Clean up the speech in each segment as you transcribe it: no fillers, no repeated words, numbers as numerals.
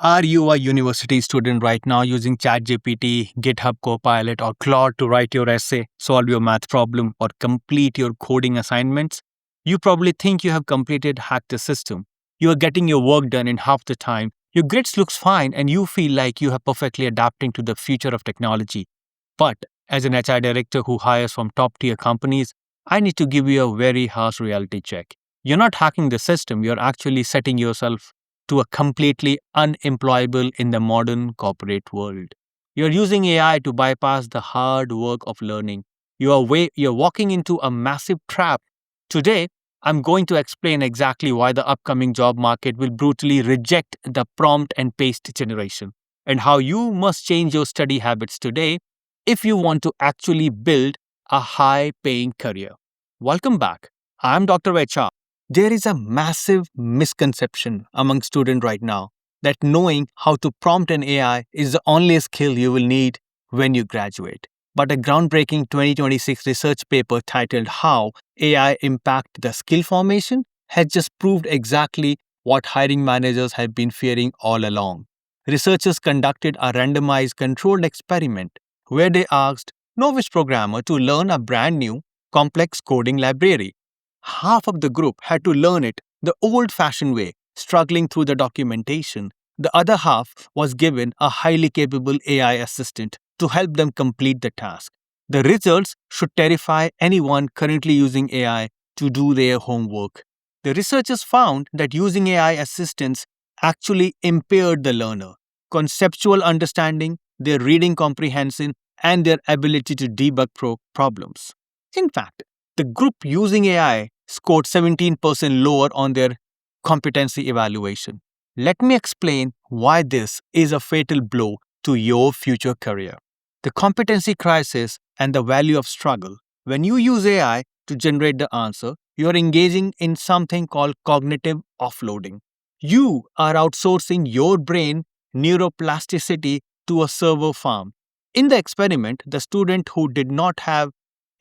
Are you a university student right now using ChatGPT, GitHub Copilot, or Claude to write your essay, solve your math problem, or complete your coding assignments? You probably think you have completed hacked the system. You are getting your work done in half the time. Your grades looks fine, and you feel like you are perfectly adapting to the future of technology. But as an HR director who hires from top tier companies, I need to give you a very harsh reality check. You're not hacking the system, you're actually setting yourself to a completely unemployable in the modern corporate world. You're using AI to bypass the hard work of learning. You're walking into a massive trap. Today, I'm going to explain exactly why the upcoming job market will brutally reject the prompt and paste generation, and how you must change your study habits today if you want to actually build a high paying career. Welcome back. I'm Dr. HR. There is a massive misconception among students right now that knowing how to prompt an AI is the only skill you will need when you graduate. But a groundbreaking 2026 research paper titled How AI Impact the Skill Formation has just proved exactly what hiring managers have been fearing all along. Researchers conducted a randomized controlled experiment where they asked novice programmer to learn a brand new complex coding library. Half of the group had to learn it the old fashioned way, struggling through the documentation. The other half was given a highly capable AI assistant to help them complete the task. The results should terrify anyone currently using AI to do their homework. The researchers found that using AI assistants actually impaired the learner, conceptual understanding, their reading comprehension, and their ability to debug problems. In fact, the group using AI scored 17% lower on their competency evaluation. Let me explain why this is a fatal blow to your future career. The competency crisis and the value of struggle. When you use AI to generate the answer, you are engaging in something called cognitive offloading. You are outsourcing your brain neuroplasticity to a server farm. In the experiment, the student who did not have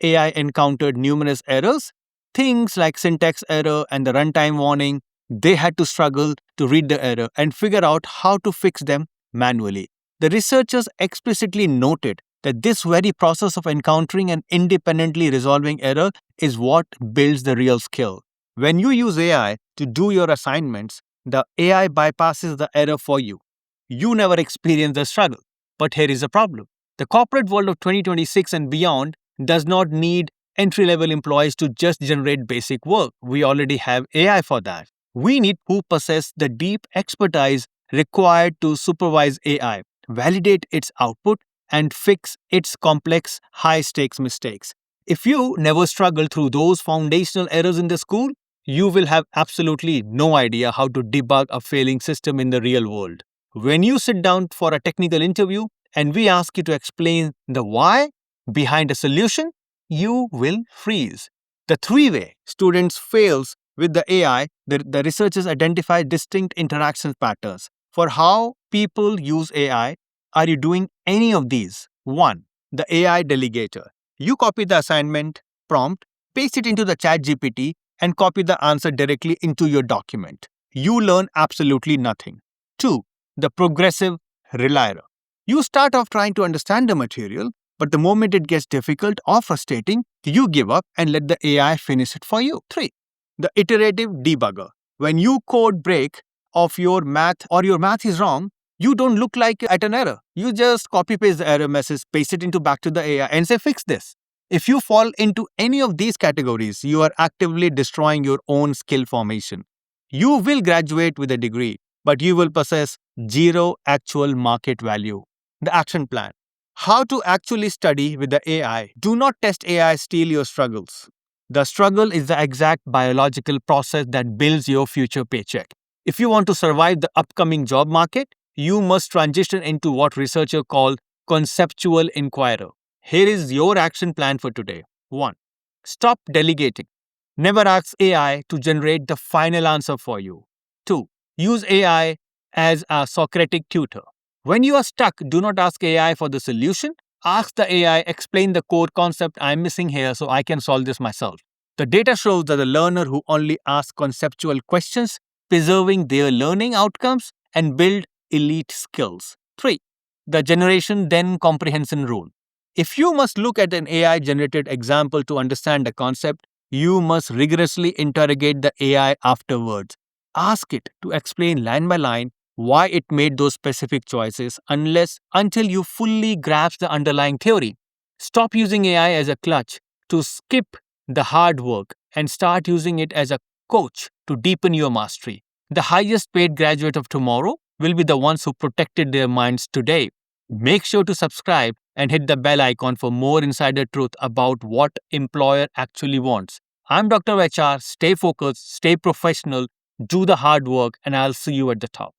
AI encountered numerous errors, things like syntax error and the runtime warning. They had to struggle to read the error and figure out how to fix them manually. The researchers explicitly noted that this very process of encountering and independently resolving error is what builds the real skill. When you use AI to do your assignments, the AI bypasses the error for you. You never experience the struggle. But here is the problem. The corporate world of 2026 and beyond does not need entry level employees to just generate basic work. We already have AI for that. We need who possess the deep expertise required to supervise AI, validate its output, and fix its complex, high stakes mistakes. If you never struggle through those foundational errors in the school, you will have absolutely no idea how to debug a failing system in the real world. When you sit down for a technical interview and we ask you to explain the why behind a solution, you will freeze. The three-way students fails with the AI, the researchers identify distinct interaction patterns. For how people use AI, are you doing any of these? 1. The AI delegator. You copy the assignment prompt, paste it into the chat GPT, and copy the answer directly into your document. You learn absolutely nothing. 2. The progressive relier. You start off trying to understand the material, but the moment it gets difficult or frustrating, you give up and let the AI finish it for you. 3. The iterative debugger. When you code break of your math or your math is wrong, you don't look like at an error. You just copy paste the error message, paste it into back to the AI and say fix this. If you fall into any of these categories, you are actively destroying your own skill formation. You will graduate with a degree, but you will possess zero actual market value. The action plan. How to actually study with the AI. Do not test AI steal your struggles. The struggle is the exact biological process that builds your future paycheck. If you want to survive the upcoming job market, you must transition into what researchers call conceptual inquirer. Here is your action plan for today. 1. Stop delegating. Never ask AI to generate the final answer for you. 2. Use AI as a Socratic tutor. When you are stuck, do not ask AI for the solution. Ask the AI, explain the core concept I'm missing here so I can solve this myself. The data shows that the learner who only asks conceptual questions, preserving their learning outcomes and build elite skills. 3. The generation then comprehension rule. If you must look at an AI generated example to understand a concept, you must rigorously interrogate the AI afterwards. Ask it to explain line by line why it made those specific choices until you fully grasp the underlying theory. Stop using AI as a clutch to skip the hard work and start using it as a coach to deepen your mastery. The highest paid graduate of tomorrow will be the ones who protected their minds today. Make sure to subscribe and hit the bell icon for more insider truth about what employer actually wants. I'm Dr. HR. Stay focused, stay professional, do the hard work, and I'll see you at the top.